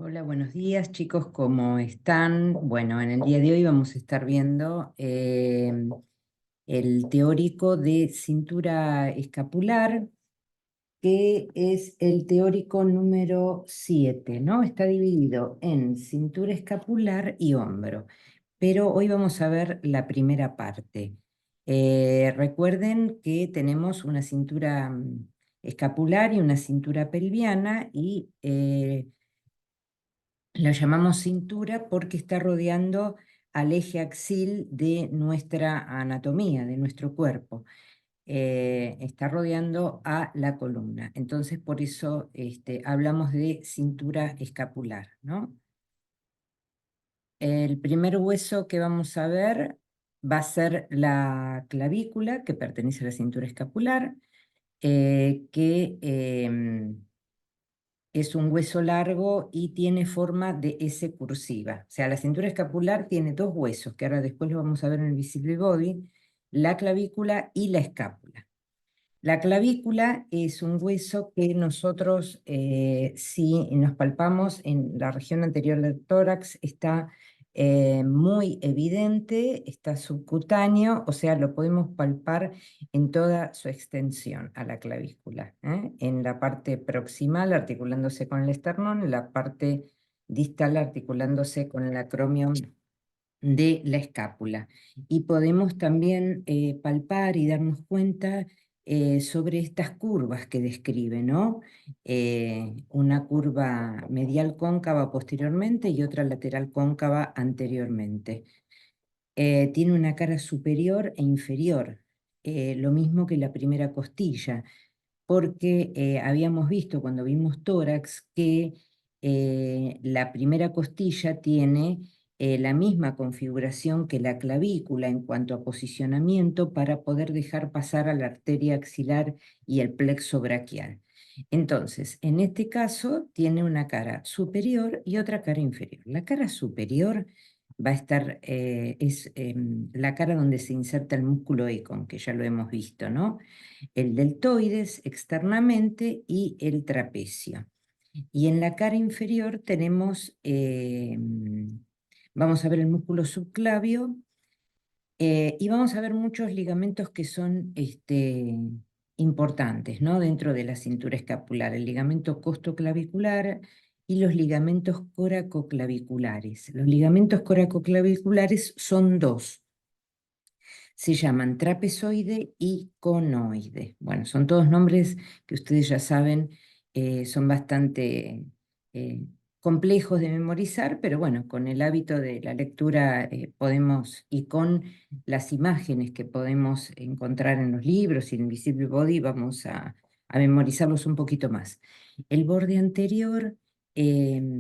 Hola, buenos días chicos, ¿cómo están? Bueno, en el día de hoy vamos a estar viendo el teórico de cintura escapular, que es el teórico número 7, ¿no? Está dividido en cintura escapular y hombro, pero hoy vamos a ver la primera parte. Recuerden que tenemos una cintura escapular y una cintura pelviana y la llamamos cintura porque está rodeando al eje axil de nuestra anatomía, de nuestro cuerpo. Está rodeando a la columna. Entonces, por eso hablamos de cintura escapular, ¿no? El primer hueso que vamos a ver va a ser la clavícula, que pertenece a la cintura escapular, que es un hueso largo y tiene forma de S cursiva. O sea, la cintura escapular tiene dos huesos, que ahora después lo vamos a ver en el visible body, la clavícula y la escápula. La clavícula es un hueso que nosotros, si nos palpamos en la región anterior del tórax, está muy evidente, está subcutáneo, o sea, lo podemos palpar en toda su extensión a la clavícula, ¿eh? En la parte proximal articulándose con el esternón, en la parte distal articulándose con el acromion de la escápula. Y podemos también palpar y darnos cuenta sobre estas curvas que describe, ¿no? Una curva medial cóncava posteriormente y otra lateral cóncava anteriormente. Tiene una cara superior e inferior, lo mismo que la primera costilla, porque habíamos visto cuando vimos tórax que la primera costilla tiene la misma configuración que la clavícula en cuanto a posicionamiento para poder dejar pasar a la arteria axilar y el plexo braquial. Entonces, en este caso tiene una cara superior y otra cara inferior. La cara superior va a estar, es la cara donde se inserta el músculo econ, que ya lo hemos visto, ¿no? El deltoides externamente y el trapecio. Y en la cara inferior tenemos, vamos a ver el músculo subclavio y vamos a ver muchos ligamentos que son importantes, ¿no? Dentro de la cintura escapular, el ligamento costoclavicular y los ligamentos coracoclaviculares. Los ligamentos coracoclaviculares son dos. Se llaman trapezoide y conoide. Bueno, son todos nombres que ustedes ya saben, son bastante eh, complejos de memorizar, pero bueno, con el hábito de la lectura podemos, y con las imágenes que podemos encontrar en los libros y en Invisible Body, vamos a memorizarlos un poquito más. El borde anterior es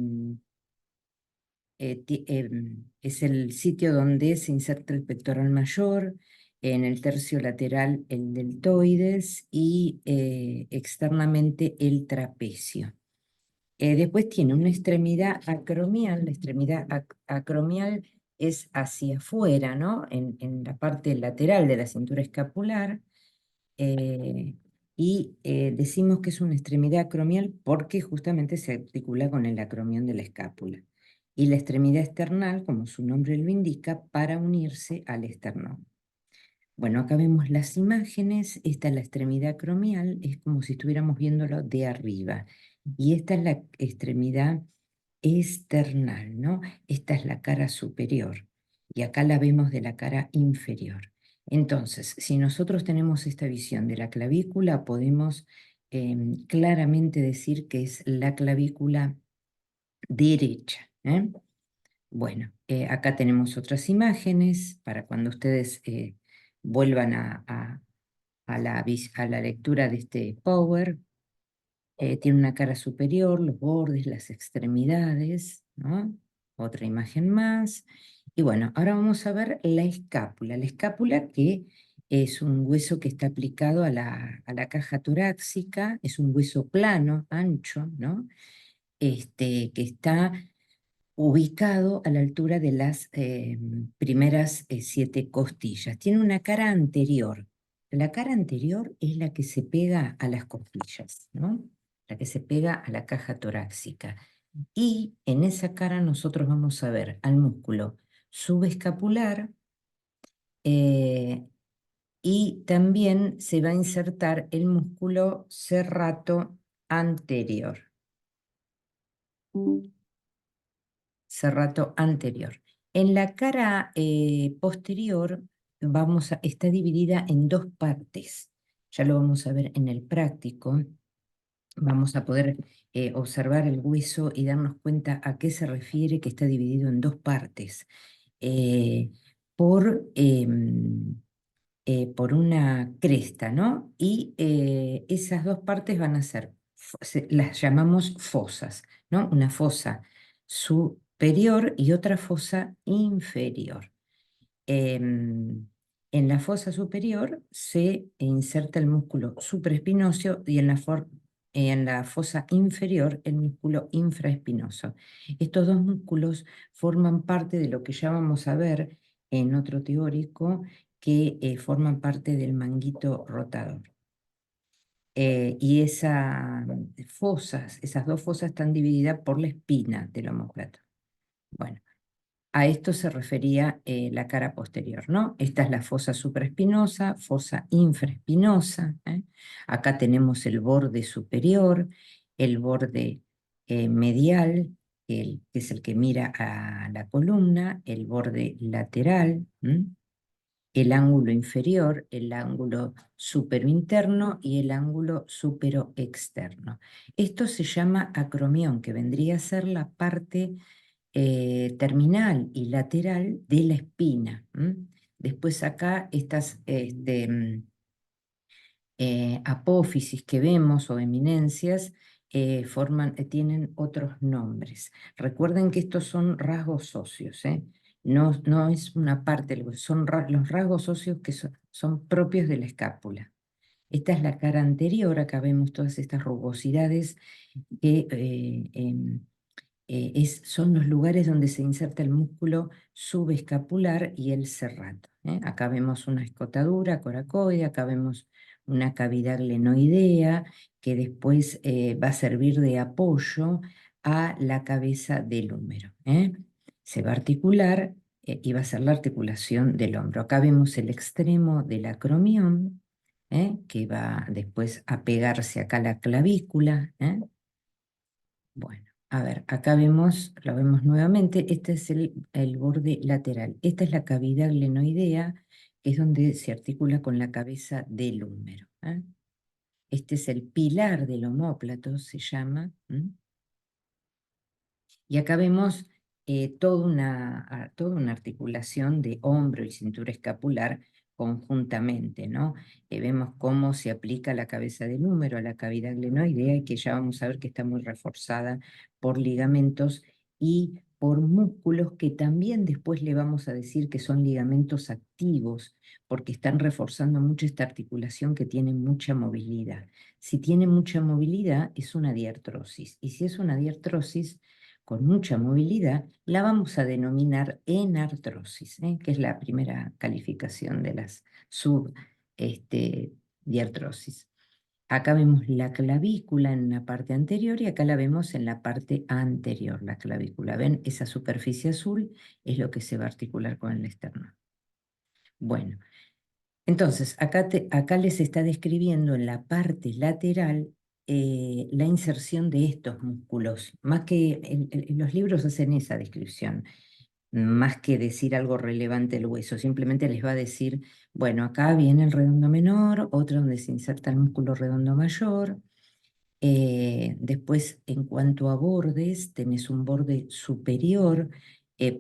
el sitio donde se inserta el pectoral mayor, en el tercio lateral el deltoides y externamente el trapecio. Después tiene una extremidad acromial, la extremidad acromial es hacia afuera, ¿no? En la parte lateral de la cintura escapular, eh, y decimos que es una extremidad acromial porque justamente se articula con el acromión de la escápula. Y la extremidad esternal, como su nombre lo indica, para unirse al esternón. Bueno, acá vemos las imágenes, esta es la extremidad acromial, es como si estuviéramos viéndolo de arriba. Y esta es la extremidad external, ¿no? Esta es la cara superior. Y acá la vemos de la cara inferior. Entonces, si nosotros tenemos esta visión de la clavícula, podemos claramente decir que es la clavícula derecha, ¿eh? Bueno, acá tenemos otras imágenes para cuando ustedes vuelvan a la lectura de este Power. Tiene una cara superior, los bordes, las extremidades, ¿no? Otra imagen más. Y bueno, ahora vamos a ver la escápula. La escápula, que es un hueso que está aplicado a la caja torácica, es un hueso plano, ancho, ¿no? Que está ubicado a la altura de las primeras 7 costillas. Tiene una cara anterior. La cara anterior es la que se pega a las costillas, ¿no? La que se pega a la caja torácica. Y en esa cara nosotros vamos a ver al músculo subescapular, eh, y también se va a insertar el músculo serrato anterior. Serrato anterior. En la cara posterior está dividida en dos partes. Ya lo vamos a ver en el práctico. Vamos a poder observar el hueso y darnos cuenta a qué se refiere que está dividido en dos partes. eh, por, por una cresta, ¿no? Y esas dos partes van a ser, las llamamos fosas, ¿no? Una fosa superior y otra fosa inferior. En la fosa superior se inserta el músculo supraespinoso y en la fosa inferior el músculo infraespinoso. Estos dos músculos forman parte de lo que ya vamos a ver en otro teórico, que forman parte del manguito rotador. Y esas dos fosas están divididas por la espina del omóplato. Bueno, a esto se refería la cara posterior, ¿no? Esta es la fosa supraespinosa, fosa infraespinosa. Acá tenemos el borde superior, el borde medial, que es el que mira a la columna, el borde lateral, el ángulo inferior, el ángulo superointerno y el ángulo superoexterno. Esto se llama acromión, que vendría a ser la parte terminal y lateral de la espina. Después acá estas apófisis que vemos o eminencias tienen otros nombres. Recuerden que estos son rasgos óseos, ¿eh? No, no es una parte, son los rasgos óseos que son propios de la escápula. Esta es la cara anterior, acá vemos todas estas rugosidades que son los lugares donde se inserta el músculo subescapular y el serrato. Acá vemos una escotadura coracoide, acá vemos una cavidad glenoidea que después va a servir de apoyo a la cabeza del húmero. Se va a articular y va a ser la articulación del hombro. Acá vemos el extremo del acromión, que va después a pegarse acá a la clavícula. Bueno, a ver, acá lo vemos nuevamente, este es el borde lateral. Esta es la cavidad glenoidea, que es donde se articula con la cabeza del húmero. Este es el pilar del omóplato, se llama. Y acá vemos toda una articulación de hombro y cintura escapular conjuntamente, ¿no? Vemos cómo se aplica la cabeza del húmero a la cavidad glenoidea y que ya vamos a ver que está muy reforzada por ligamentos y por músculos que también después le vamos a decir que son ligamentos activos, porque están reforzando mucho esta articulación que tiene mucha movilidad. Si tiene mucha movilidad es una diartrosis, y si es una diartrosis con mucha movilidad, la vamos a denominar enartrosis, que es la primera calificación de las subdiartrosis. Acá vemos la clavícula en la parte anterior y acá la vemos en la parte anterior, la clavícula. ¿Ven? Esa superficie azul es lo que se va a articular con el esternón. Bueno, entonces acá les está describiendo en la parte lateral la inserción de estos músculos. Más que los libros hacen esa descripción, más que decir algo relevante del hueso, simplemente les va a decir, bueno, acá viene el redondo menor, otro donde se inserta el músculo redondo mayor. Después, en cuanto a bordes, tenés un borde superior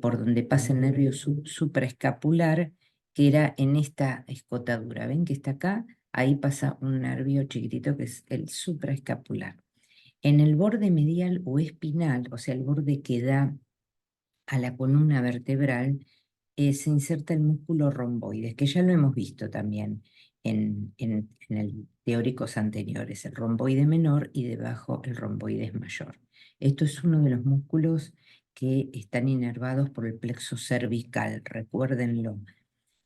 por donde pasa el nervio supraescapular, que era en esta escotadura. ¿Ven que está acá? Ahí pasa un nervio chiquitito que es el supraescapular. En el borde medial o espinal, o sea, el borde que da a la columna vertebral, se inserta el músculo romboides, que ya lo hemos visto también en el teóricos anteriores, el romboide menor y debajo el romboides mayor. Esto es uno de los músculos que están inervados por el plexo cervical, recuérdenlo.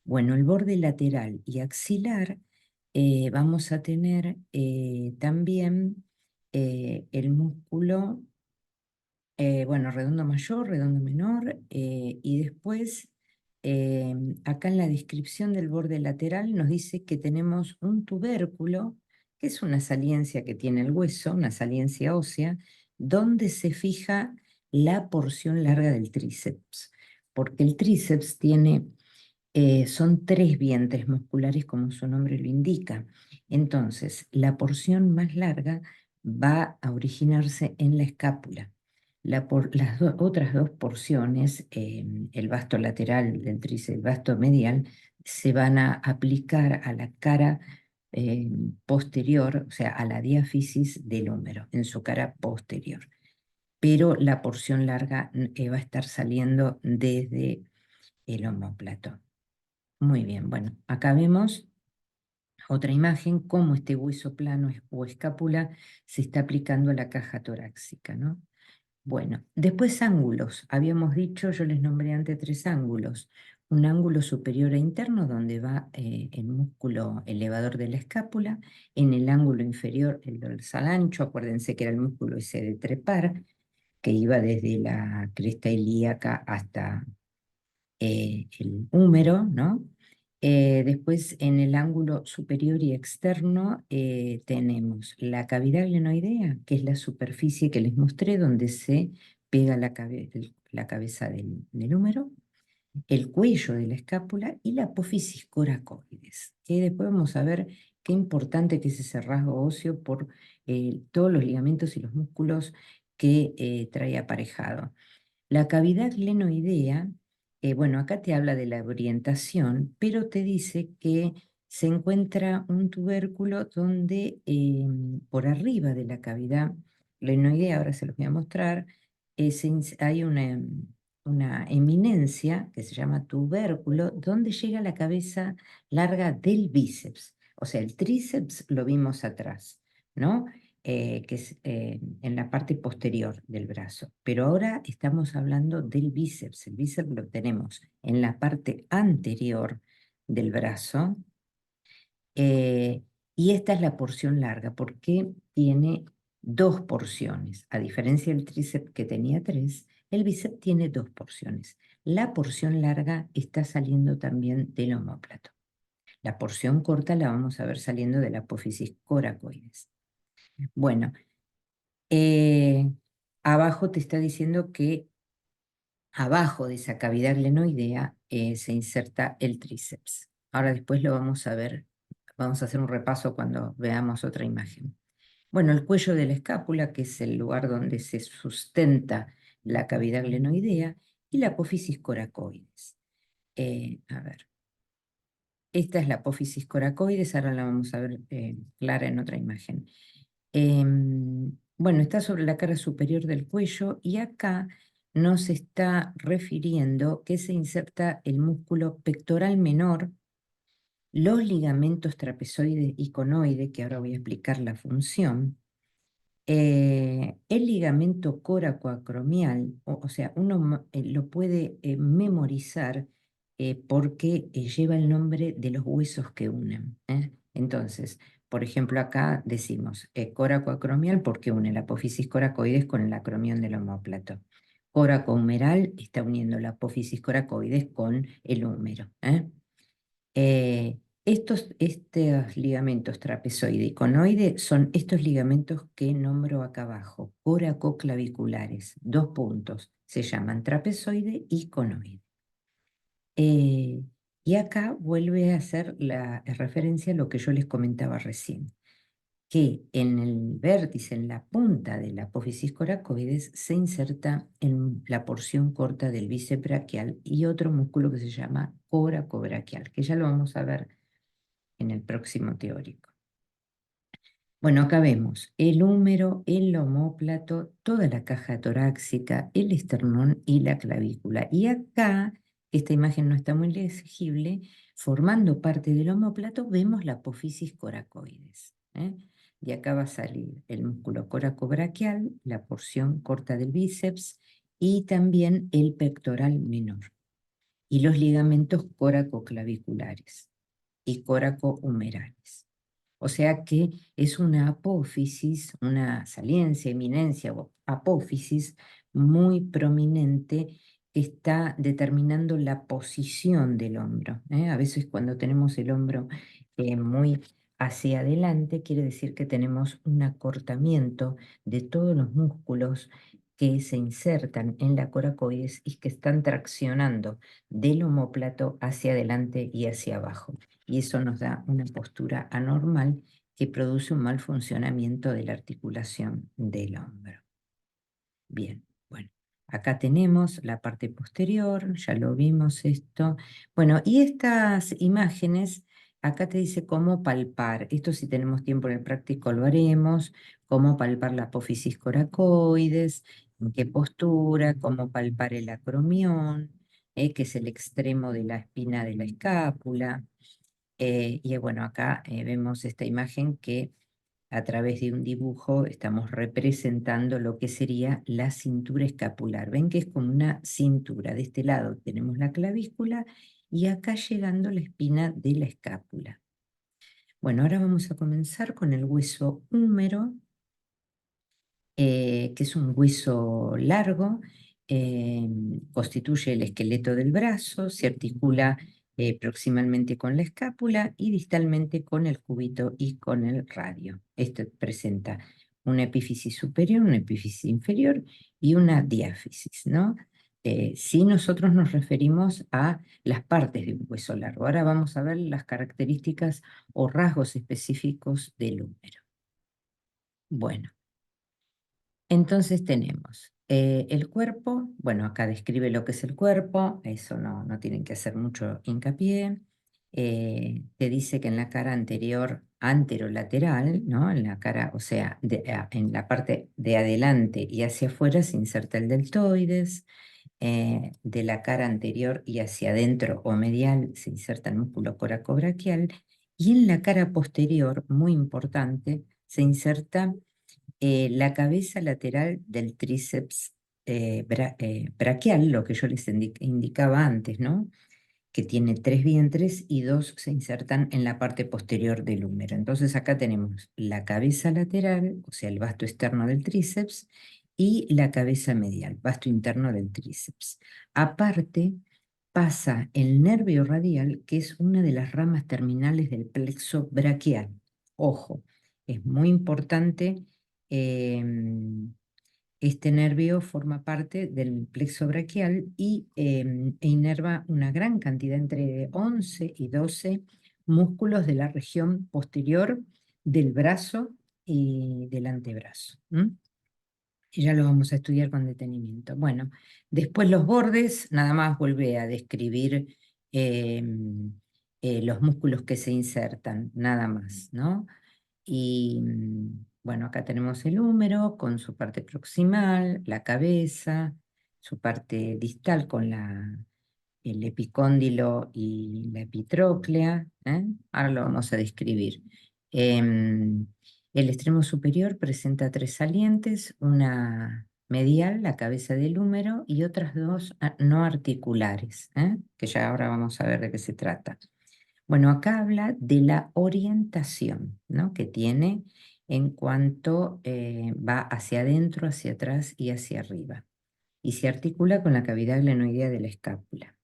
Bueno, el borde lateral y axilar vamos a tener también el músculo Bueno, redondo mayor, redondo menor, y después acá en la descripción del borde lateral nos dice que tenemos un tubérculo, que es una saliencia que tiene el hueso, una saliencia ósea, donde se fija la porción larga del tríceps, porque el tríceps tiene, son tres vientres musculares como su nombre lo indica. Entonces, la porción más larga va a originarse en la escápula. Las otras dos porciones, el vasto lateral del tríceps, el vasto medial, se van a aplicar a la cara posterior, o sea, a la diáfisis del húmero, en su cara posterior. Pero la porción larga va a estar saliendo desde el omóplato. Muy bien, bueno, acá vemos otra imagen, cómo este hueso plano o escápula se está aplicando a la caja torácica, ¿no? Bueno, después ángulos. Habíamos dicho, yo les nombré antes tres ángulos. Un ángulo superior e interno donde va el músculo elevador de la escápula. En el ángulo inferior el dorsal ancho. Acuérdense que era el músculo ese de trepar, que iba desde la cresta ilíaca hasta el húmero, ¿no? Después en el ángulo superior y externo tenemos la cavidad glenoidea, que es la superficie que les mostré donde se pega la cabeza del húmero, el cuello de la escápula y la apófisis coracoides, que después vamos a ver qué importante que es ese rasgo óseo por todos los ligamentos y los músculos que trae aparejado. La cavidad glenoidea, bueno, acá te habla de la orientación, pero te dice que se encuentra un tubérculo donde por arriba de la cavidad glenoidea, ahora se los voy a mostrar, hay una eminencia que se llama tubérculo, donde llega la cabeza larga del bíceps. O sea, el tríceps lo vimos atrás, ¿no? Que es en la parte posterior del brazo. Pero ahora estamos hablando del bíceps. El bíceps lo tenemos en la parte anterior del brazo. Y esta es la porción larga, porque tiene dos porciones. A diferencia del tríceps que tenía tres, el bíceps tiene dos porciones. La porción larga está saliendo también del omóplato. La porción corta la vamos a ver saliendo de la apófisis coracoides. Bueno, eh, abajo te está diciendo que abajo de esa cavidad glenoidea se inserta el tríceps. Ahora después lo vamos a ver, vamos a hacer un repaso cuando veamos otra imagen. Bueno, el cuello de la escápula, que es el lugar donde se sustenta la cavidad glenoidea, y la apófisis coracoides. A ver, esta es la apófisis coracoides, ahora la vamos a ver clara en otra imagen. Bueno, está sobre la cara superior del cuello y acá nos está refiriendo que se inserta el músculo pectoral menor, los ligamentos trapezoide y conoide, que ahora voy a explicar la función, el ligamento coracoacromial, o sea, uno lo puede memorizar porque lleva el nombre de los huesos que unen. Entonces, por ejemplo, acá decimos coracoacromial porque une la apófisis coracoides con el acromión del omóplato. Coracohumeral está uniendo la apófisis coracoides con el húmero. Estos ligamentos trapezoide y conoide son estos ligamentos que nombro acá abajo, coracoclaviculares, dos puntos, se llaman trapezoide y conoide. Y acá vuelve a hacer la referencia a lo que yo les comentaba recién, que en el vértice, en la punta de la apófisis coracoides, se inserta en la porción corta del bíceps braquial y otro músculo que se llama coracobraquial, que ya lo vamos a ver en el próximo teórico. Bueno, acá vemos el húmero, el omóplato, toda la caja torácica, el esternón y la clavícula. Y acá, esta imagen no está muy legible, formando parte del omóplato, vemos la apófisis coracoides. De acá va a salir el músculo coracobraquial, la porción corta del bíceps y también el pectoral menor. Y los ligamentos coracoclaviculares y coracohumerales. O sea que es una apófisis, una saliencia, eminencia o apófisis muy prominente que está determinando la posición del hombro. A veces cuando tenemos el hombro muy hacia adelante, quiere decir que tenemos un acortamiento de todos los músculos que se insertan en la coracoides y que están traccionando del omóplato hacia adelante y hacia abajo. Y eso nos da una postura anormal que produce un mal funcionamiento de la articulación del hombro. Bien, bueno, acá tenemos la parte posterior, ya lo vimos esto. Bueno, y estas imágenes, acá te dice cómo palpar. Esto si tenemos tiempo en el práctico lo haremos, cómo palpar la apófisis coracoides, en qué postura, cómo palpar el acromión, que es el extremo de la espina de la escápula. Y bueno, acá vemos esta imagen que a través de un dibujo estamos representando lo que sería la cintura escapular. Ven que es como una cintura. De este lado tenemos la clavícula y acá llegando la espina de la escápula. Bueno, ahora vamos a comenzar con el hueso húmero, que es un hueso largo, eh, constituye el esqueleto del brazo, se articula proximalmente con la escápula y distalmente con el cúbito y con el radio. Este presenta una epífisis superior, una epífisis inferior y una diáfisis, ¿no? Si nosotros nos referimos a las partes de un hueso largo. Ahora vamos a ver las características o rasgos específicos del húmero. Bueno. Entonces tenemos el cuerpo, bueno, acá describe lo que es el cuerpo, eso no tienen que hacer mucho hincapié. Te dice que en la cara anterior, anterolateral, ¿no? En la cara, o sea, en la parte de adelante y hacia afuera se inserta el deltoides, de la cara anterior y hacia adentro o medial se inserta el músculo coracobraquial, y en la cara posterior, muy importante, se inserta la cabeza lateral del tríceps braquial, lo que yo les indicaba antes, ¿no? Que tiene 3 vientres y 2 se insertan en la parte posterior del húmero. Entonces acá tenemos la cabeza lateral, o sea, el vasto externo del tríceps, y la cabeza medial, vasto interno del tríceps. Aparte, pasa el nervio radial, que es una de las ramas terminales del plexo braquial. Ojo, es muy importante. Este nervio forma parte del plexo braquial y inerva una gran cantidad, entre 11 y 12 músculos de la región posterior del brazo y del antebrazo. Y ya lo vamos a estudiar con detenimiento. Bueno, después los bordes, nada más vuelve a describir los músculos que se insertan, nada más, ¿no? Y bueno, acá tenemos el húmero con su parte proximal, la cabeza, su parte distal con el epicóndilo y la epitróclea. Ahora lo vamos a describir. Em, el extremo superior presenta 3 salientes, una medial, la cabeza del húmero, y otras 2 no articulares, que ya ahora vamos a ver de qué se trata. Bueno, acá habla de la orientación, ¿no? Que tiene en cuanto va hacia adentro, hacia atrás y hacia arriba. Y se articula con la cavidad glenoidea de la escápula.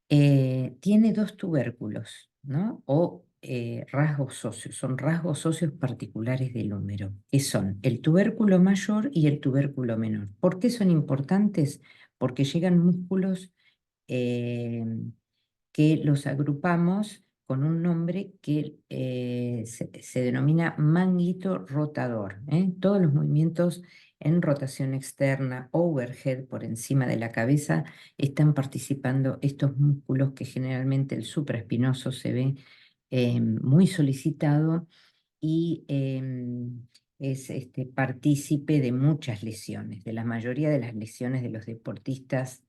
Tiene 2 tubérculos, ¿no? O rasgos óseos, son rasgos óseos particulares del húmero, que son el tubérculo mayor y el tubérculo menor. ¿Por qué son importantes? Porque llegan músculos eh, que los agrupamos con un nombre que se denomina manguito rotador. Todos los movimientos en rotación externa, overhead, por encima de la cabeza, están participando estos músculos que generalmente el supraespinoso se ve muy solicitado y es partícipe de muchas lesiones, de la mayoría de las lesiones de los deportistas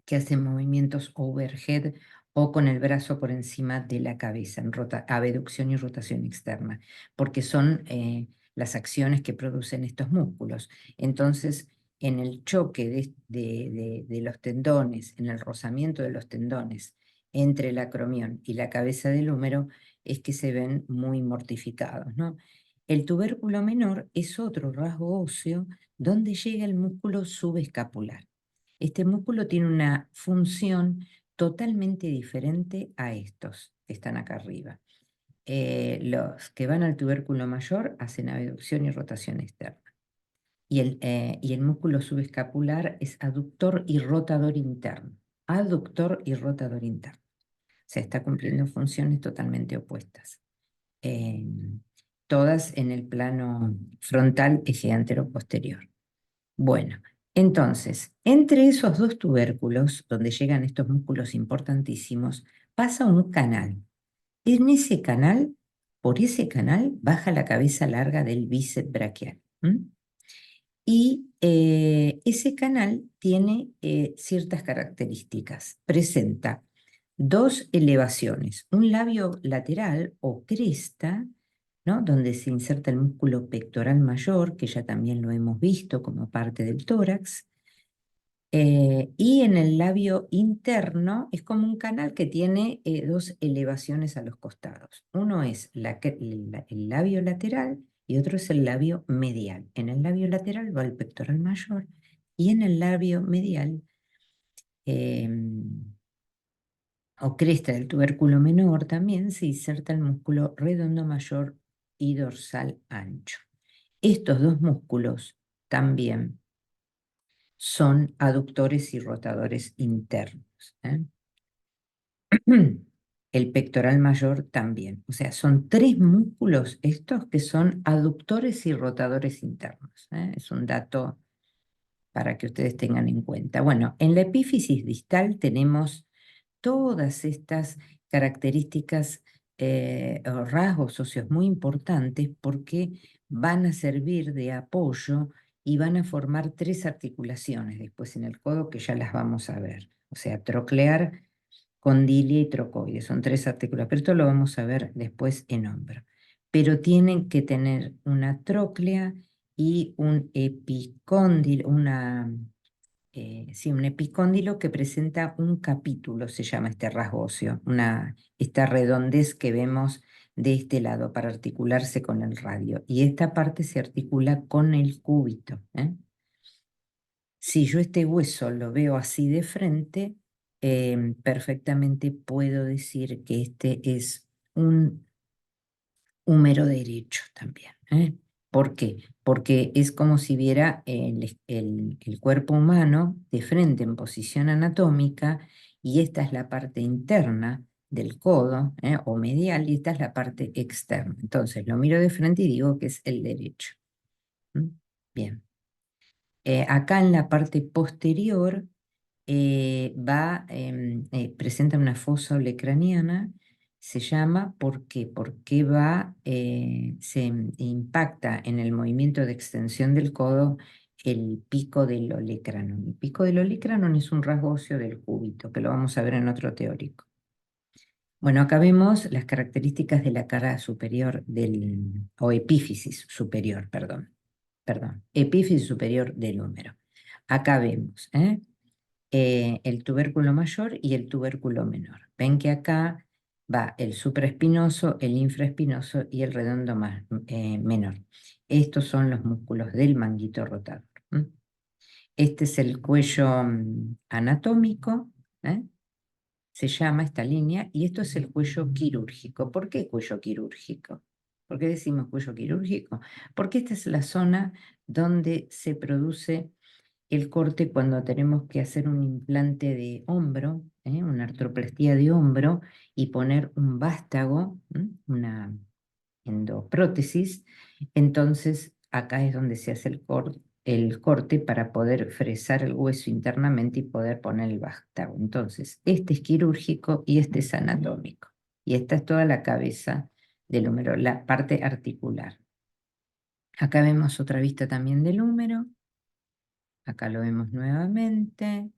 que hacen movimientos overhead o con el brazo por encima de la cabeza, en abducción y rotación externa, porque son las acciones que producen estos músculos. Entonces, en el choque de los tendones, en el rozamiento de los tendones entre el acromión y la cabeza del húmero, es que se ven muy mortificados, ¿no? El tubérculo menor es otro rasgo óseo donde llega el músculo subescapular. Este músculo tiene una función totalmente diferente a estos que están acá arriba. Los que van al tubérculo mayor hacen abducción y rotación externa. Y el músculo subescapular es aductor y rotador interno. Aductor y rotador interno. O sea, está cumpliendo funciones totalmente opuestas. Eh, Todas en el plano frontal, eje antero-posterior. Bueno, entonces, entre esos dos tubérculos, donde llegan estos músculos importantísimos, pasa un canal. En ese canal, por ese canal, baja la cabeza larga del bíceps braquial. Y ese canal tiene ciertas características. Presenta dos elevaciones, un labio lateral o cresta, ¿no? Donde se inserta el músculo pectoral mayor, que ya también lo hemos visto como parte del tórax, y en el labio interno es como un canal que tiene dos elevaciones a los costados. Uno es el labio lateral y otro es el labio medial. En el labio lateral va el pectoral mayor y en el labio medial o cresta del tubérculo menor también se inserta el músculo redondo mayor y dorsal ancho. Estos dos músculos también son aductores y rotadores internos. El pectoral mayor también. O sea, son tres músculos estos que son aductores y rotadores internos. Es un dato para que ustedes tengan en cuenta. Bueno, en la epífisis distal tenemos todas estas características o rasgos óseos muy importantes porque van a servir de apoyo y van a formar tres articulaciones después en el codo que ya las vamos a ver. O sea, troclear, condilia y trocoide. Son tres articulaciones, pero esto lo vamos a ver después en hombro. Pero tienen que tener una tróclea y un epicóndilo, sí, un epicóndilo que presenta un capítulo, se llama este rasgo óseo, esta redondez que vemos de este lado para articularse con el radio. Y esta parte se articula con el cúbito. Si yo este hueso lo veo así de frente, perfectamente puedo decir que este es un húmero derecho también. ¿Por qué? Porque es como si viera el cuerpo humano de frente en posición anatómica y esta es la parte interna del codo o medial y esta es la parte externa. Entonces lo miro de frente y digo que es el derecho. Bien. Acá en la parte posterior presenta una fosa olecraniana, se llama, ¿por qué? Porque se impacta en el movimiento de extensión del codo el pico del olecranon. El pico del olecranon es un rasgo óseo del cúbito, que lo vamos a ver en otro teórico. Bueno, acá vemos las características de la cara superior o epífisis superior, perdón, epífisis superior del húmero. Acá vemos, el tubérculo mayor y el tubérculo menor. Ven que acá va el supraespinoso, el infraespinoso y el redondo menor. Estos son los músculos del manguito rotador. Este es el cuello anatómico, se llama esta línea, y esto es el cuello quirúrgico. ¿Por qué cuello quirúrgico? ¿Por qué decimos cuello quirúrgico? Porque esta es la zona donde se produce el corte cuando tenemos que hacer un implante de hombro, una artroplastía de hombro, y poner un vástago, una endoprótesis. Entonces acá es donde se hace el corte para poder fresar el hueso internamente y poder poner el vástago. Entonces, este es quirúrgico y este es anatómico. Y esta es toda la cabeza del húmero, la parte articular. Acá vemos otra vista también del húmero. Acá lo vemos nuevamente.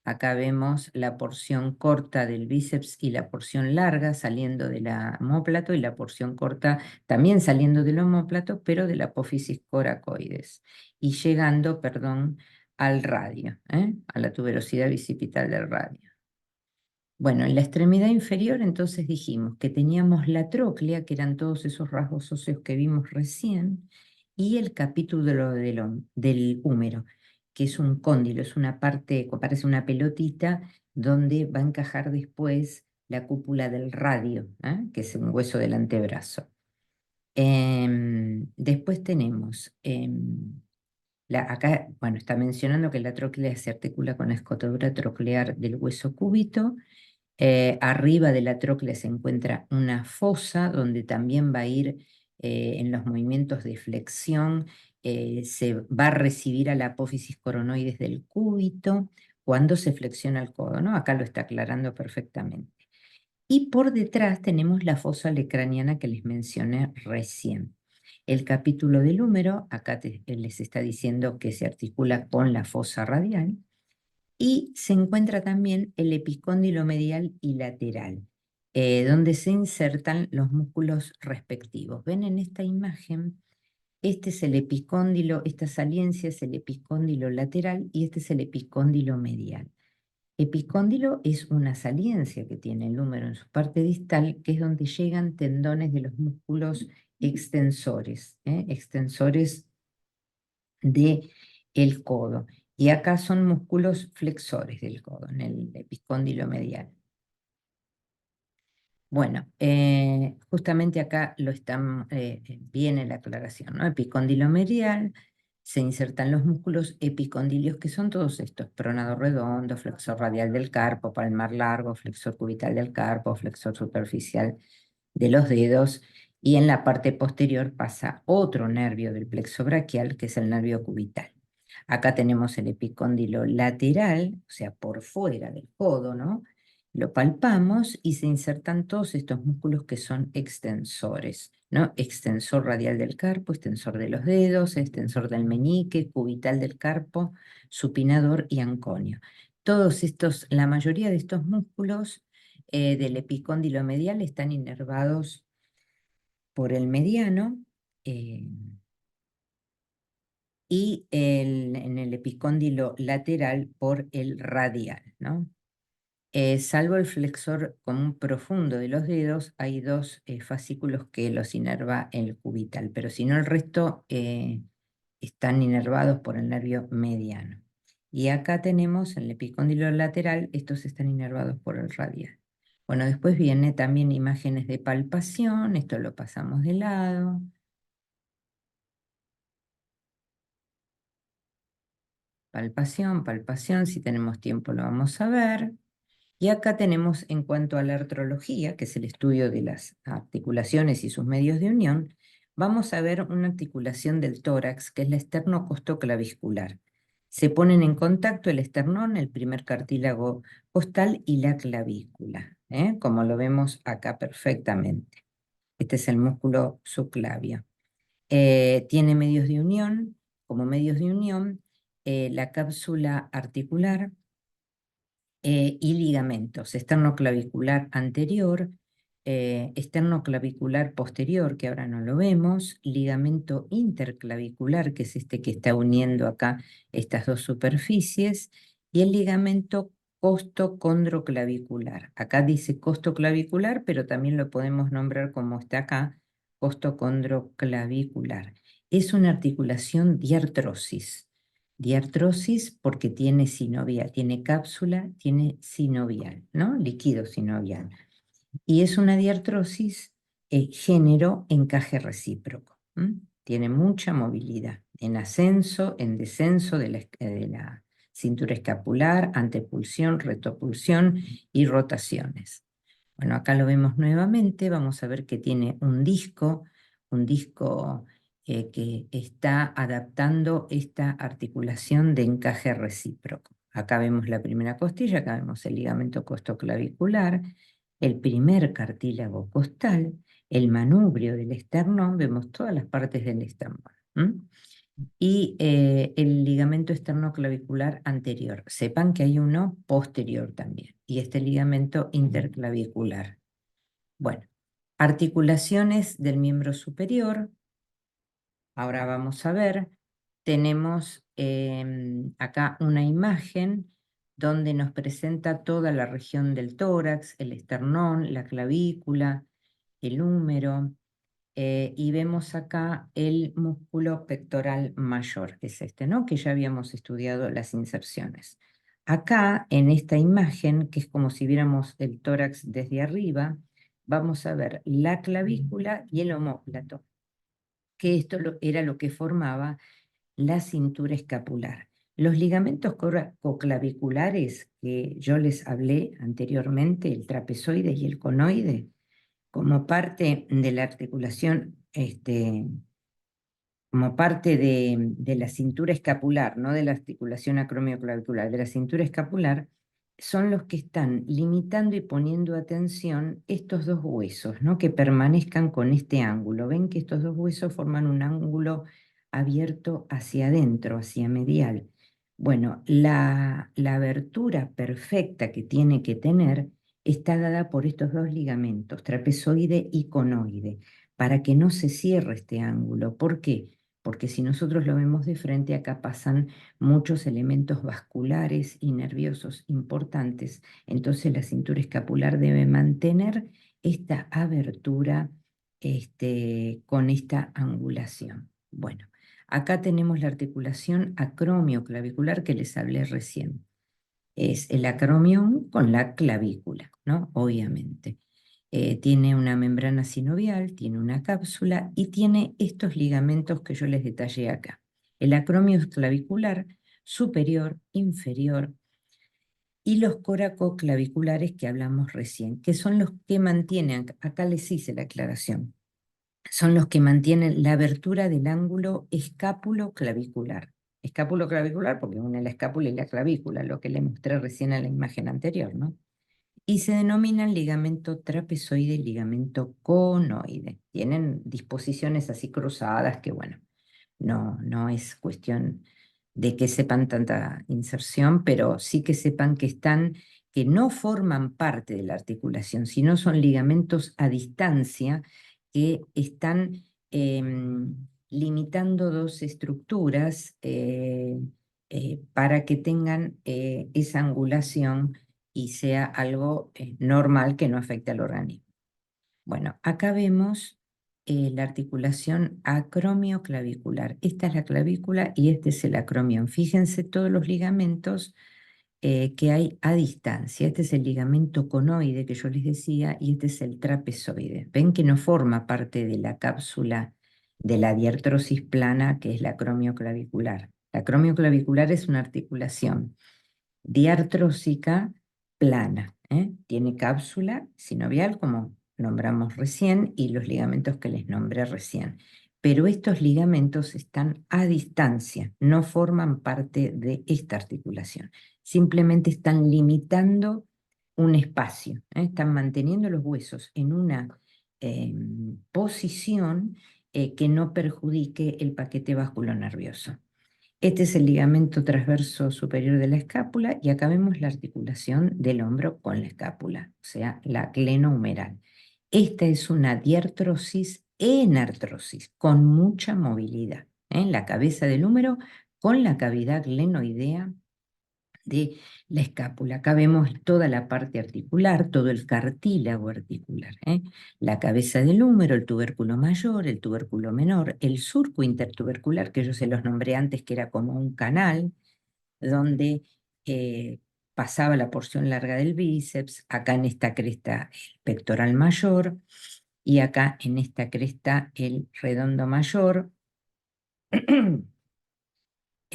Acá vemos la porción corta del bíceps y la porción larga saliendo del omóplato y la porción corta también saliendo del omóplato, pero de la apófisis coracoides y llegando, perdón, al radio, a la tuberosidad bicipital del radio. Bueno, en la extremidad inferior entonces dijimos que teníamos la tróclea, que eran todos esos rasgos óseos que vimos recién, y el capítulo del húmero, que es un cóndilo, es una parte, parece una pelotita, donde va a encajar después la cúpula del radio, que es un hueso del antebrazo. Después tenemos, acá, bueno, está mencionando que la tróclea se articula con la escotadura troclear del hueso cúbito. Arriba de la tróclea se encuentra una fosa donde también va a ir en los movimientos de flexión, se va a recibir a la apófisis coronoides del cúbito cuando se flexiona el codo, ¿no? Acá lo está aclarando perfectamente. Y por detrás tenemos la fosa lecraniana que les mencioné recién. El capítulo del húmero, acá les está diciendo que se articula con la fosa radial. Y se encuentra también el epicóndilo medial y lateral, donde se insertan los músculos respectivos. ¿Ven en esta imagen? Este es el epicóndilo, esta saliencia es el epicóndilo lateral y este es el epicóndilo medial. Epicóndilo es una saliencia que tiene el húmero en su parte distal, que es donde llegan tendones de los músculos extensores de el codo. Y acá son músculos flexores del codo, en el epicóndilo medial. Bueno, justamente acá viene la aclaración, ¿no? Epicóndilo medial, se insertan los músculos epicondilios, que son todos estos: pronado redondo, flexor radial del carpo, palmar largo, flexor cubital del carpo, flexor superficial de los dedos, y en la parte posterior pasa otro nervio del plexo braquial, que es el nervio cubital. Acá tenemos el epicóndilo lateral, o sea, por fuera del codo, ¿no? Lo palpamos y se insertan todos estos músculos que son extensores, ¿no? Extensor radial del carpo, extensor de los dedos, extensor del meñique, cubital del carpo, supinador y anconio. Todos estos, la mayoría de estos músculos del epicóndilo medial están inervados por el mediano, y en el epicóndilo lateral por el radial, ¿no? Salvo el flexor común profundo de los dedos, hay dos fascículos que los inerva el cubital, pero si no, el resto están inervados por el nervio mediano. Y acá tenemos en el epicóndilo lateral, estos están inervados por el radial. Bueno, después viene también imágenes de palpación, esto lo pasamos de lado. Palpación, si tenemos tiempo lo vamos a ver. Y acá tenemos, en cuanto a la artrología, que es el estudio de las articulaciones y sus medios de unión, vamos a ver una articulación del tórax, que es la esternocostoclaviscular. Se ponen en contacto el esternón, el primer cartílago costal y la clavícula, como lo vemos acá perfectamente. Este es el músculo subclavio. Tiene medios de unión, como medios de unión, la cápsula articular, y ligamentos: esternoclavicular anterior, esternoclavicular posterior, que ahora no lo vemos, ligamento interclavicular, que es este que está uniendo acá estas dos superficies, y el ligamento costocondroclavicular. Acá dice costoclavicular, pero también lo podemos nombrar como está acá, costocondroclavicular. Es una articulación diartrosis. Diartrosis porque tiene sinovial, tiene cápsula, tiene sinovial, ¿no? Líquido sinovial. Y es una diartrosis género encaje recíproco. Tiene mucha movilidad en ascenso, en descenso de la cintura escapular, antepulsión, retropulsión y rotaciones. Bueno, acá lo vemos nuevamente. Vamos a ver que tiene un disco que está adaptando esta articulación de encaje recíproco. Acá vemos la primera costilla, acá vemos el ligamento costoclavicular, el primer cartílago costal, el manubrio del esternón, vemos todas las partes del esternón. Y el ligamento esternoclavicular anterior. Sepan que hay uno posterior también. Y este ligamento interclavicular. Bueno, articulaciones del miembro superior. Ahora vamos a ver. Tenemos acá una imagen donde nos presenta toda la región del tórax, el esternón, la clavícula, el húmero, y vemos acá el músculo pectoral mayor, que es este, ¿no? Que ya habíamos estudiado las inserciones. Acá, en esta imagen, que es como si viéramos el tórax desde arriba, vamos a ver la clavícula y el omóplato, que esto era lo que formaba la cintura escapular. Los ligamentos coclaviculares que yo les hablé anteriormente, el trapezoide y el conoide, como parte de la articulación, como parte de la cintura escapular, no de la articulación acromioclavicular, de la cintura escapular, son los que están limitando y poniendo atención estos dos huesos, ¿no? Que permanezcan con este ángulo. Ven que estos dos huesos forman un ángulo abierto hacia adentro, hacia medial. Bueno, la abertura perfecta que tiene que tener está dada por estos dos ligamentos, trapezoide y conoide, para que no se cierre este ángulo. ¿Por qué? Porque si nosotros lo vemos de frente, acá pasan muchos elementos vasculares y nerviosos importantes. Entonces la cintura escapular debe mantener esta abertura con esta angulación. Bueno, acá tenemos la articulación acromioclavicular que les hablé recién. Es el acromión con la clavícula, ¿no? Obviamente. Tiene una membrana sinovial, tiene una cápsula y tiene estos ligamentos que yo les detallé acá. El acromio es clavicular, superior, inferior, y los coracoclaviculares que hablamos recién, que son los que mantienen, acá les hice la aclaración, son los que mantienen la abertura del ángulo escápulo-clavicular. Escápulo-clavicular porque une la escápula y la clavícula, lo que le mostré recién en la imagen anterior, ¿no? Y se denominan ligamento trapezoide y ligamento conoide. Tienen disposiciones así cruzadas que, bueno, no es cuestión de que sepan tanta inserción, pero sí que sepan que que no forman parte de la articulación, sino son ligamentos a distancia que están limitando dos estructuras para que tengan esa angulación y sea algo normal que no afecte al organismo. Bueno, acá vemos la articulación acromioclavicular. Esta es la clavícula y este es el acromión. Fíjense todos los ligamentos que hay a distancia. Este es el ligamento conoide que yo les decía y este es el trapezoide. Ven que no forma parte de la cápsula de la diartrosis plana, que es la acromioclavicular. La acromioclavicular es una articulación diartrósica plana. Tiene cápsula sinovial, como nombramos recién, y los ligamentos que les nombré recién. Pero estos ligamentos están a distancia, no forman parte de esta articulación. Simplemente están limitando un espacio, están manteniendo los huesos en una posición que no perjudique el paquete vasculonervioso. Este es el ligamento transverso superior de la escápula y acá vemos la articulación del hombro con la escápula, o sea, la glenohumeral. Esta es una diartrosis enartrosis con mucha movilidad en la cabeza del húmero con la cavidad glenoidea de la escápula. Acá vemos toda la parte articular, todo el cartílago articular, la cabeza del húmero, el tubérculo mayor, el tubérculo menor, el surco intertubercular, que yo se los nombré antes, que era como un canal, donde pasaba la porción larga del bíceps, acá en esta cresta el pectoral mayor, y acá en esta cresta el redondo mayor,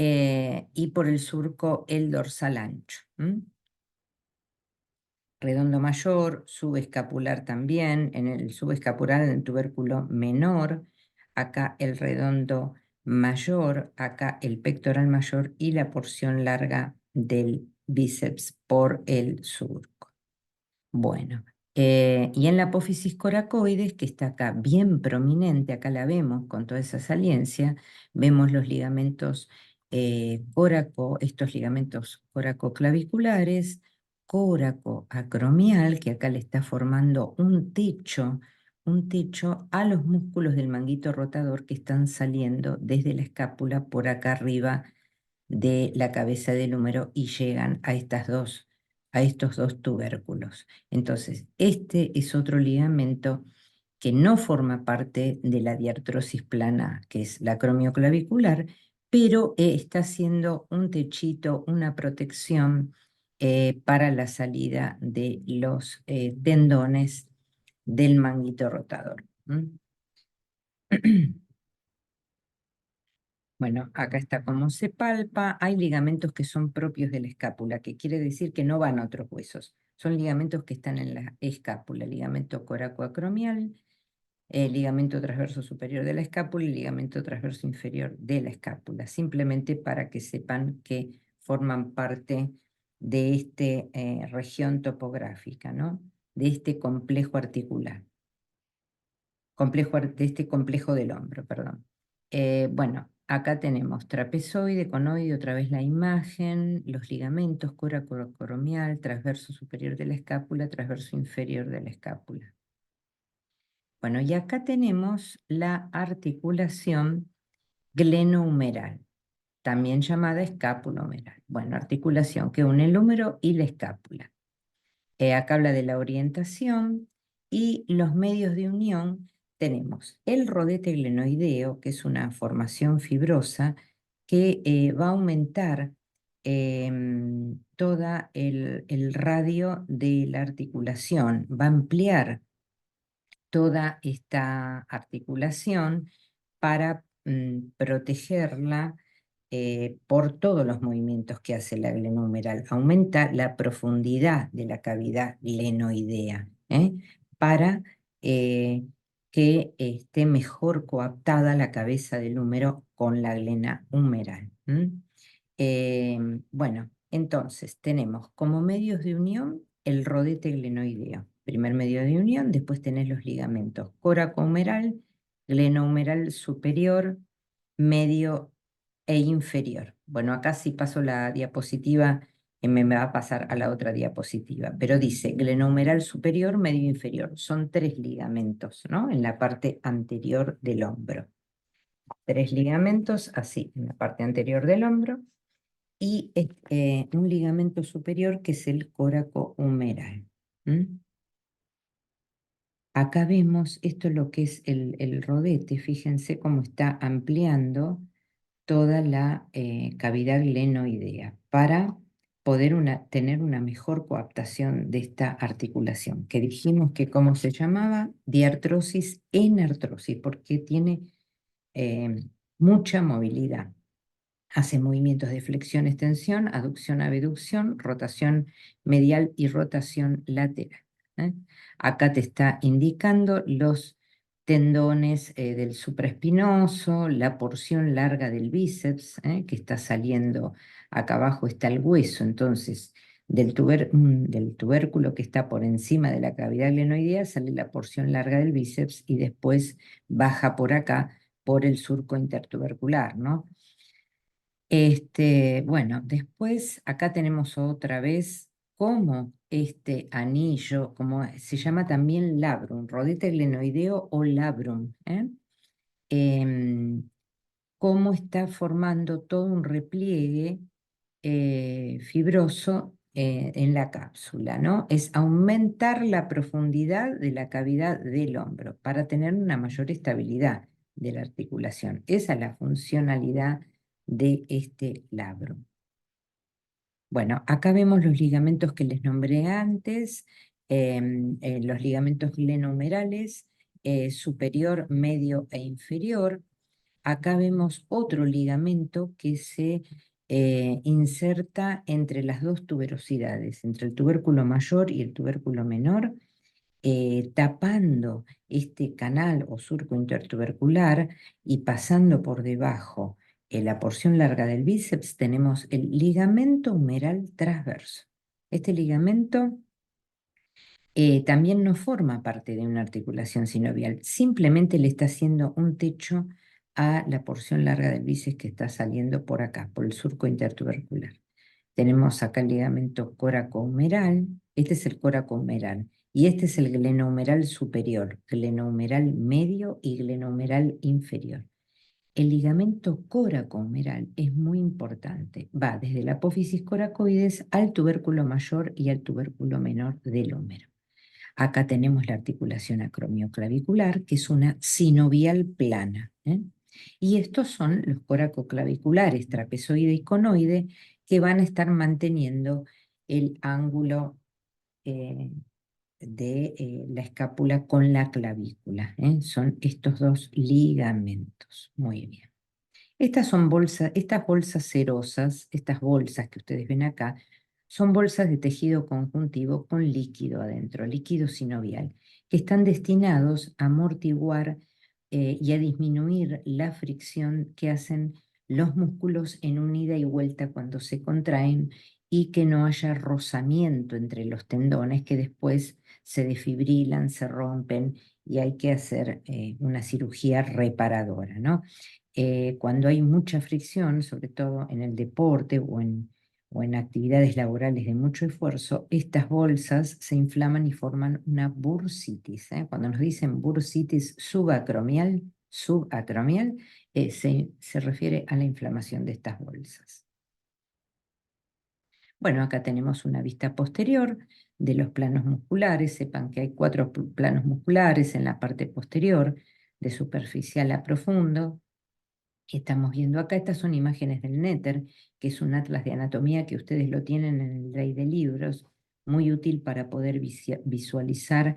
y por el surco el dorsal ancho. Redondo mayor, subescapular también, en el subescapular en el tubérculo menor, acá el redondo mayor, acá el pectoral mayor y la porción larga del bíceps por el surco. Bueno, y en la apófisis coracoides, que está acá bien prominente, acá la vemos con toda esa saliencia, vemos los ligamentos estos ligamentos coracoclaviculares, coracoacromial, que acá le está formando un techo a los músculos del manguito rotador que están saliendo desde la escápula por acá arriba de la cabeza del húmero y llegan a estos dos tubérculos. Entonces, este es otro ligamento que no forma parte de la diartrosis plana, que es la acromioclavicular, pero está haciendo un techito, una protección para la salida de los tendones del manguito rotador. Bueno, acá está cómo se palpa. Hay ligamentos que son propios de la escápula, que quiere decir que no van a otros huesos. Son ligamentos que están en la escápula, ligamento coracoacromial, ligamento transverso superior de la escápula y ligamento transverso inferior de la escápula, simplemente para que sepan que forman parte de esta región topográfica, ¿no? De este complejo articular, de este complejo del hombro, perdón. Bueno, acá tenemos trapezoide, conoide, otra vez la imagen, los ligamentos, coracoacromial, transverso superior de la escápula, transverso inferior de la escápula. Bueno, y acá tenemos la articulación glenohumeral, también llamada escápulo-humeral. Bueno, articulación que une el húmero y la escápula. Acá habla de la orientación y los medios de unión. Tenemos el rodete glenoideo, que es una formación fibrosa que va a aumentar todo el radio de la articulación, va a ampliar toda esta articulación para protegerla por todos los movimientos que hace la glenohumeral. Aumenta la profundidad de la cavidad glenoidea para que esté mejor coaptada la cabeza del húmero con la glena humeral. Bueno, entonces tenemos como medios de unión el rodete glenoideo. Primer medio de unión, después tenés los ligamentos coracohumeral, glenohumeral superior, medio e inferior. Bueno, acá si paso la diapositiva, me va a pasar a la otra diapositiva, pero dice glenohumeral superior, medio e inferior. Son 3 ligamentos, ¿no? En la parte anterior del hombro. 3 ligamentos así, en la parte anterior del hombro, y un ligamento superior que es el coracohumeral. Acá vemos, esto es lo que es el rodete, fíjense cómo está ampliando toda la cavidad glenoidea para poder tener una mejor coaptación de esta articulación, que dijimos que cómo se llamaba, diartrosis en artrosis, porque tiene mucha movilidad. Hace movimientos de flexión-extensión, aducción-abducción, rotación medial y rotación lateral. Acá te está indicando los tendones del supraespinoso, la porción larga del bíceps, que está saliendo, acá abajo está el hueso, entonces del tubérculo que está por encima de la cavidad glenoidea sale la porción larga del bíceps y después baja por acá por el surco intertubercular, ¿no? Bueno, después acá tenemos otra vez como este anillo, como se llama también labrum, rodete glenoideo o labrum, cómo está formando todo un repliegue fibroso en la cápsula, ¿no? Es aumentar la profundidad de la cavidad del hombro para tener una mayor estabilidad de la articulación. Esa es la funcionalidad de este labrum. Bueno, acá vemos los ligamentos que les nombré antes, los ligamentos glenohumerales, superior, medio e inferior. Acá vemos otro ligamento que se inserta entre las dos tuberosidades, entre el tubérculo mayor y el tubérculo menor, tapando este canal o surco intertubercular y pasando por debajo en la porción larga del bíceps tenemos el ligamento humeral transverso. Este ligamento también no forma parte de una articulación sinovial, simplemente le está haciendo un techo a la porción larga del bíceps que está saliendo por acá, por el surco intertubercular. Tenemos acá el ligamento coracohumeral, este es el coracohumeral, y este es el glenohumeral superior, glenohumeral medio y glenohumeral inferior. el ligamento coracohumeral es muy importante. Va desde la apófisis coracoides al tubérculo mayor y al tubérculo menor del húmero. Acá tenemos la articulación acromioclavicular, que es una sinovial plana, ¿eh? Y estos son los coracoclaviculares, trapezoide y conoide, que van a estar manteniendo el ángulo de la escápula con la clavícula, ¿eh? Son estos dos ligamentos. Muy bien. Estas son estas bolsas cerosas, estas bolsas que ustedes ven acá, son bolsas de tejido conjuntivo con líquido adentro, líquido sinovial, que están destinados a amortiguar y a disminuir la fricción que hacen los músculos en un ida y vuelta cuando se contraen y que no haya rozamiento entre los tendones que después se desfibrilan, se rompen y hay que hacer una cirugía reparadora, ¿no? Cuando hay mucha fricción, sobre todo en el deporte o en actividades laborales de mucho esfuerzo, estas bolsas se inflaman y forman una bursitis, ¿eh? Cuando nos dicen bursitis subacromial, se refiere a la inflamación de estas bolsas. Bueno, acá tenemos una vista posterior de los planos musculares. Sepan que hay 4 planos musculares en la parte posterior, de superficial a profundo. Estamos viendo acá, estas son imágenes del Néter, que es un atlas de anatomía que ustedes lo tienen en el Drive de libros, muy útil para poder visualizar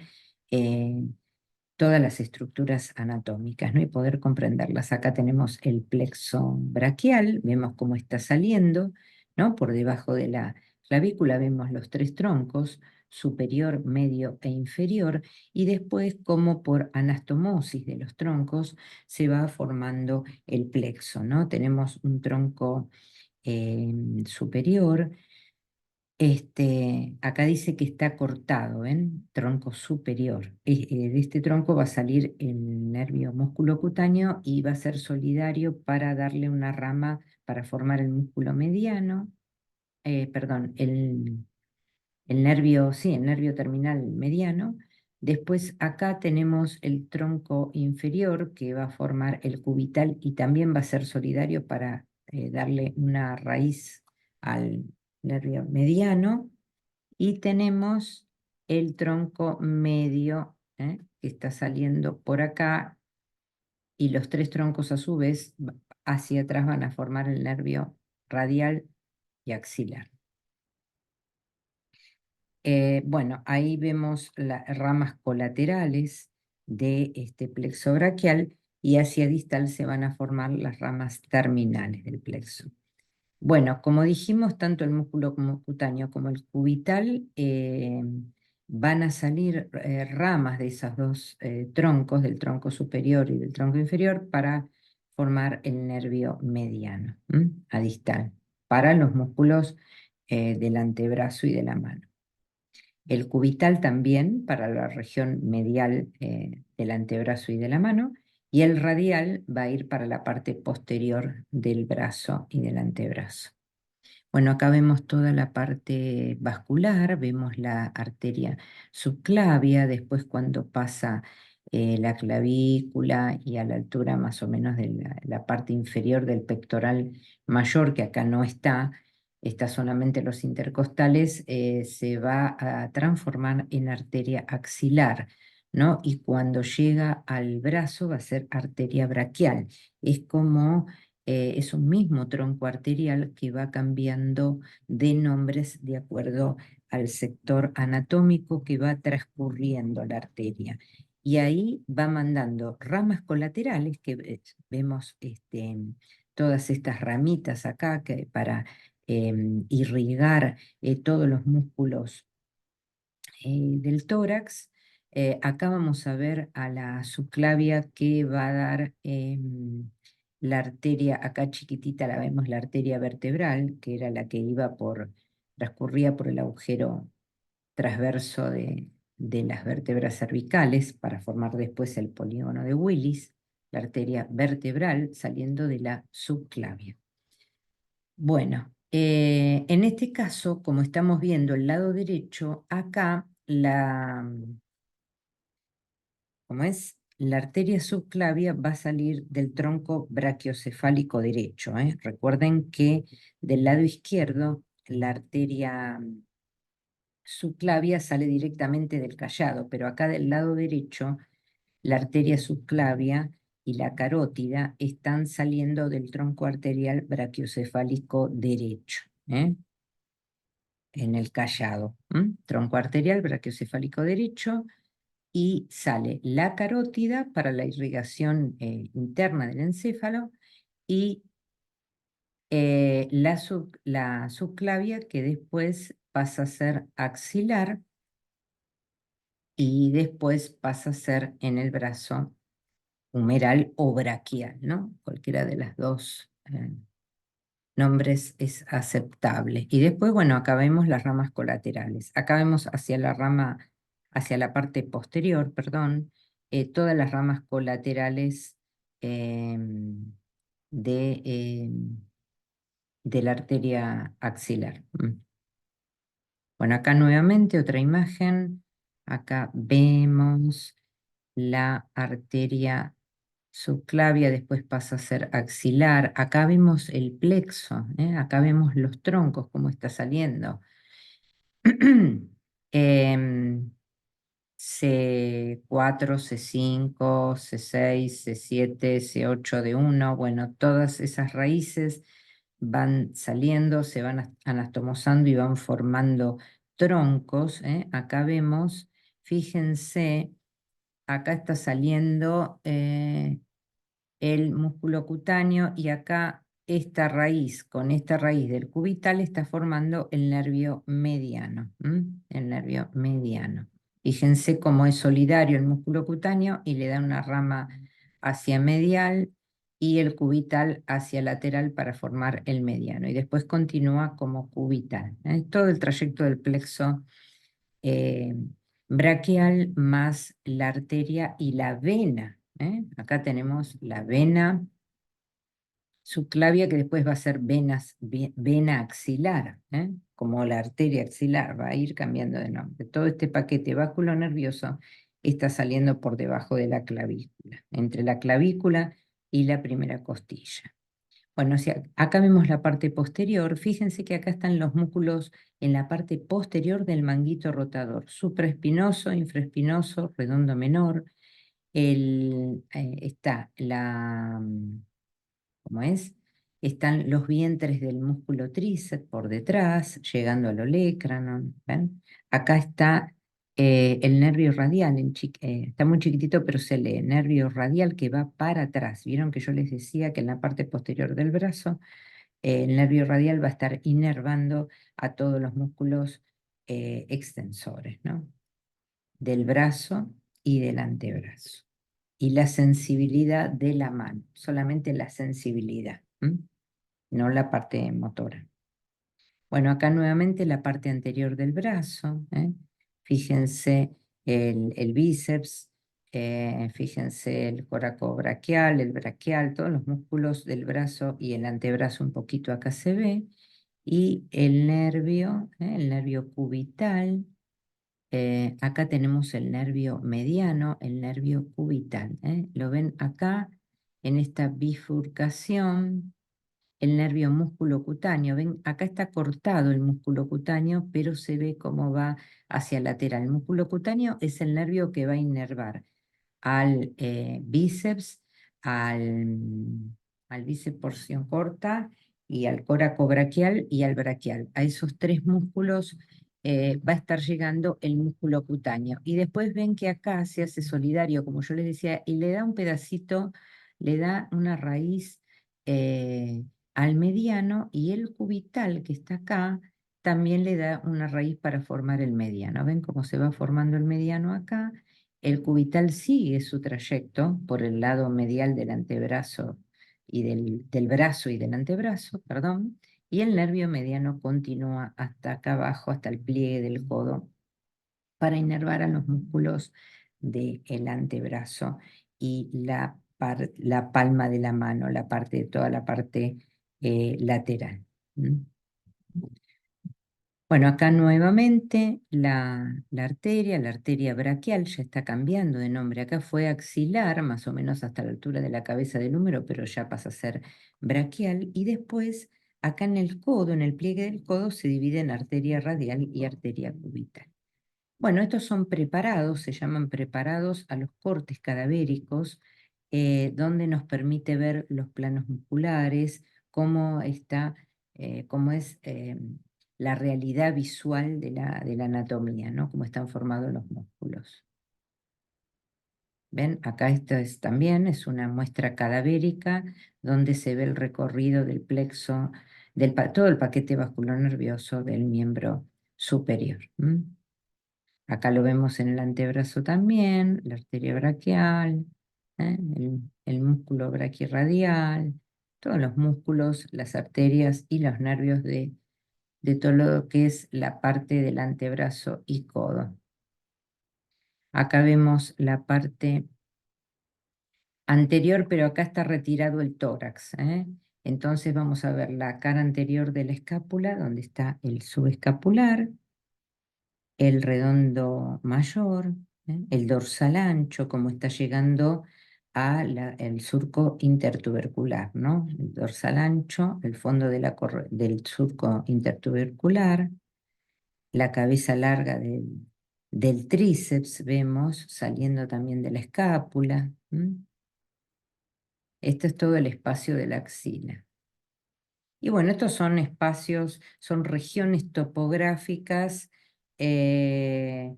todas las estructuras anatómicas, ¿no? Y poder comprenderlas. Acá tenemos el plexo braquial, vemos cómo está saliendo, ¿no? Por debajo de la clavícula vemos los 3 troncos, superior, medio e inferior, y después cómo por anastomosis de los troncos se va formando el plexo, ¿no? Tenemos un tronco superior. Acá dice que está cortado, ¿ven? Tronco superior. De este tronco va a salir el nervio musculocutáneo y va a ser solidario para darle una rama para formar el músculo mediano, perdón, sí, el nervio terminal mediano. Después acá tenemos el tronco inferior que va a formar el cubital y también va a ser solidario para darle una raíz al nervio mediano. Y tenemos el tronco medio, que está saliendo por acá, y los 3 troncos a su vez hacia atrás van a formar el nervio radial y axilar. Bueno, ahí vemos las ramas colaterales de este plexo braquial y hacia distal se van a formar las ramas terminales del plexo. Bueno, como dijimos, tanto el músculo como cutáneo como el cubital van a salir ramas de esos 2 troncos, del tronco superior y del tronco inferior, para formar el nervio mediano, a distal, para los músculos del antebrazo y de la mano. El cubital también para la región medial del antebrazo y de la mano, y el radial va a ir para la parte posterior del brazo y del antebrazo. Bueno, acá vemos toda la parte vascular, vemos la arteria subclavia, después cuando pasa la clavícula y a la altura más o menos de la parte inferior del pectoral mayor, que acá no está solamente los intercostales, se va a transformar en arteria axilar, ¿no? Y cuando llega al brazo va a ser arteria braquial. Es como es un mismo tronco arterial que va cambiando de nombres de acuerdo al sector anatómico que va transcurriendo la arteria. Y ahí va mandando ramas colaterales, que vemos todas estas ramitas acá para irrigar todos los músculos del tórax. Acá vamos a ver a la subclavia que va a dar la arteria, acá chiquitita la vemos, la arteria vertebral, que era la que transcurría por el agujero transverso de las vértebras cervicales para formar después el polígono de Willis, la arteria vertebral saliendo de la subclavia. Bueno, en este caso, como estamos viendo el lado derecho, acá la arteria subclavia va a salir del tronco brachiocefálico derecho. Recuerden que del lado izquierdo la arteria subclavia sale directamente del callado, pero acá del lado derecho la arteria subclavia y la carótida están saliendo del tronco arterial brachiocefálico derecho, en el callado. Tronco arterial brachiocefálico derecho, y sale la carótida para la irrigación interna del encéfalo y la subclavia, que después pasa a ser axilar y después pasa a ser en el brazo humeral o braquial, ¿no? Cualquiera de las dos nombres es aceptable. Y después, bueno, acá vemos las ramas colaterales. Acá vemos hacia la parte posterior, perdón, todas las ramas colaterales de, de la arteria axilar. Bueno, acá nuevamente otra imagen. Acá vemos la arteria subclavia, después pasa a ser axilar. Acá vemos el plexo, acá vemos los troncos, cómo está saliendo. Em, C4, C5, C6, C7, C8 de 1, bueno, todas esas raíces van saliendo, se van anastomosando y van formando troncos. Acá vemos, fíjense, acá está saliendo el músculo cutáneo y acá esta raíz, con esta raíz del cubital, está formando el nervio mediano. El nervio mediano. Fíjense cómo es solidario el músculo cutáneo y le da una rama hacia medial y el cubital hacia lateral para formar el mediano. Y después continúa como cubital. Todo el trayecto del plexo eh, braquial más la arteria y la vena. Acá tenemos la vena subclavia, que después va a ser vena axilar, como la arteria axilar, va a ir cambiando de nombre. Todo este paquete báculo nervioso está saliendo por debajo de la clavícula, entre la clavícula y la primera costilla. Bueno, si acá vemos la parte posterior, fíjense que acá están los músculos en la parte posterior del manguito rotador, supraespinoso, infraespinoso, redondo menor. Está ¿cómo es? Están los vientres del músculo tríceps por detrás, llegando al olecranon. ¿Ven? Acá está el nervio radial, está muy chiquitito, pero se lee, nervio radial que va para atrás. Vieron que yo les decía que en la parte posterior del brazo, el nervio radial va a estar inervando a todos los músculos extensores, ¿no? Del brazo y del antebrazo. Y la sensibilidad de la mano, solamente la sensibilidad, no la parte motora. Bueno, acá nuevamente la parte anterior del brazo, fíjense el bíceps, fíjense el coracobraquial, el braquial, todos los músculos del brazo y el antebrazo un poquito acá se ve, y el nervio cubital. Acá tenemos el nervio mediano, el nervio cubital. Lo ven acá en esta bifurcación, el nervio músculo cutáneo. Ven, acá está cortado el músculo cutáneo, pero se ve cómo va hacia lateral. El músculo cutáneo es el nervio que va a inervar al bíceps, al bíceps porción corta y al coracobraquial y al braquial. A esos tres músculos va a estar llegando el músculo cutáneo. Y después ven que acá se hace solidario, como yo les decía, y le da un pedacito, le da una raíz al mediano, y el cubital que está acá también le da una raíz para formar el mediano. ¿Ven cómo se va formando el mediano acá? El cubital sigue su trayecto por el lado medial del antebrazo y del brazo y del antebrazo, perdón, y el nervio mediano continúa hasta acá abajo, hasta el pliegue del codo, para inervar a los músculos del antebrazo y la palma de la mano, toda la parte lateral. Bueno, acá nuevamente la arteria braquial ya está cambiando de nombre. Acá fue axilar, más o menos hasta la altura de la cabeza del húmero, pero ya pasa a ser braquial. Y después, acá en el codo, en el pliegue del codo, se divide en arteria radial y arteria cubital. Bueno, estos son preparados, se llaman preparados a los cortes cadavéricos, donde nos permite ver los planos musculares, cómo está, cómo es la realidad visual de la anatomía, ¿no? Cómo están formados los músculos. ¿Ven? Acá esto también es una muestra cadavérica donde se ve el recorrido del plexo, todo el paquete vascular nervioso del miembro superior. Acá lo vemos en el antebrazo también, la arteria braquial, el músculo braquirradial, todos los músculos, las arterias y los nervios de todo lo que es la parte del antebrazo y codo. Acá vemos la parte anterior, pero acá está retirado el tórax. Entonces vamos a ver la cara anterior de la escápula, donde está el subescapular, el redondo mayor, el dorsal ancho, como está llegando el surco intertubercular, ¿no? El dorsal ancho, el fondo del surco intertubercular, la cabeza larga del tríceps, vemos, saliendo también de la escápula. Esto es todo el espacio de la axila. Y bueno, estos son espacios, son regiones topográficas que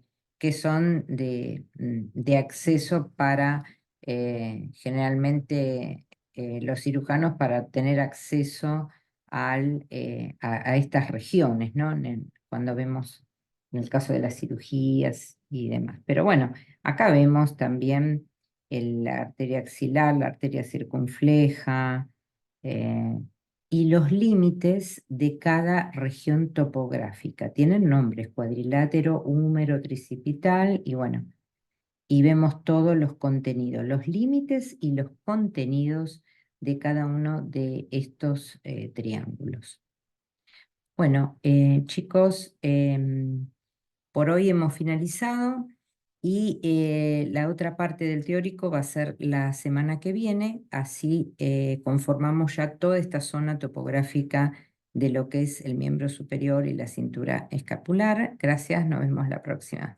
son de acceso para generalmente los cirujanos para tener acceso a estas regiones, ¿no? Cuando vemos en el caso de las cirugías y demás. Pero bueno, acá vemos también la arteria axilar, la arteria circunfleja. eh, y los límites de cada región topográfica. Tienen nombres: cuadrilátero, húmero, tricipital, y bueno, y vemos todos los contenidos, los límites y los contenidos de cada uno de estos triángulos. Bueno, chicos, por hoy hemos finalizado y la otra parte del teórico va a ser la semana que viene, así conformamos ya toda esta zona topográfica de lo que es el miembro superior y la cintura escapular. Gracias, nos vemos la próxima.